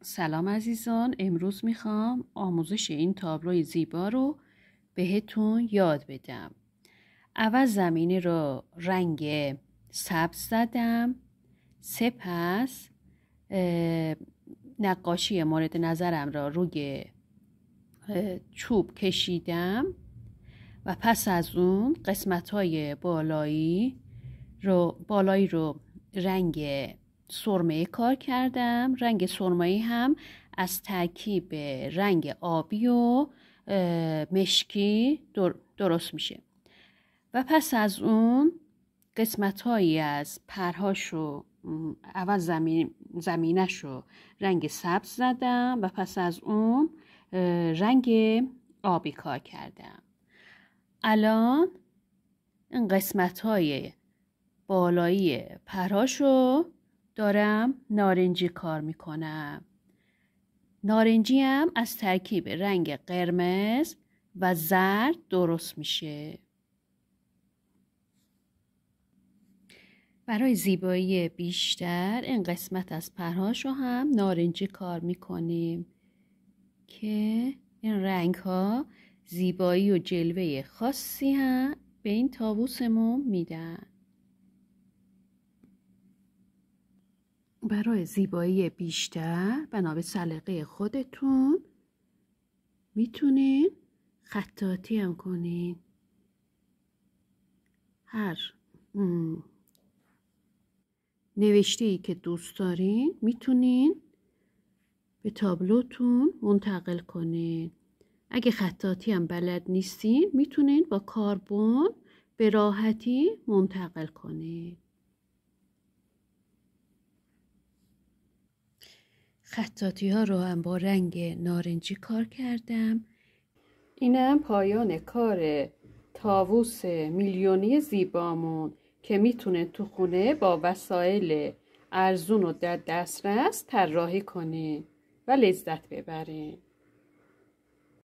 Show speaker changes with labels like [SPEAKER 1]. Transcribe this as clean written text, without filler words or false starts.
[SPEAKER 1] سلام عزیزان، امروز میخوام آموزش این تابلوی زیبا رو بهتون یاد بدم. اول زمینه رو رنگ سبز زدم، سپس نقاشی مورد نظرم را روی چوب کشیدم و پس از اون قسمت‌های بالایی رو رنگ سرمه کار کردم. رنگ سرمه‌ای هم از ترکیب رنگ آبی و مشکی درست میشه و پس از اون قسمت‌هایی از پرهاشو اول زمینشو رنگ سبز زدم و پس از اون رنگ آبی کار کردم. الان این قسمت‌های بالایی پرهاشو دارم نارنجی کار میکنم. نارنجی هم از ترکیب رنگ قرمز و زرد درست میشه. برای زیبایی بیشتر این قسمت از پرهاشو هم نارنجی کار میکنیم که این رنگ ها زیبایی و جلوه خاصی هم به این طاووسمون میدن. برای زیبایی بیشتر بنا به سلیقه خودتون میتونین خطاطی هم کنین. هر نوشته‌ای که دوست دارین میتونین به تابلوتون منتقل کنین. اگه خطاطی هم بلد نیستین میتونین با کاربن به راحتی منتقل کنین. خطاطی ها رو هم با رنگ نارنجی کار کردم. اینم پایان کار طاووس میلیونی زیبامون که میتونه تو خونه با وسایل ارزون و در دسترس طراحی کنین و لذت ببرین.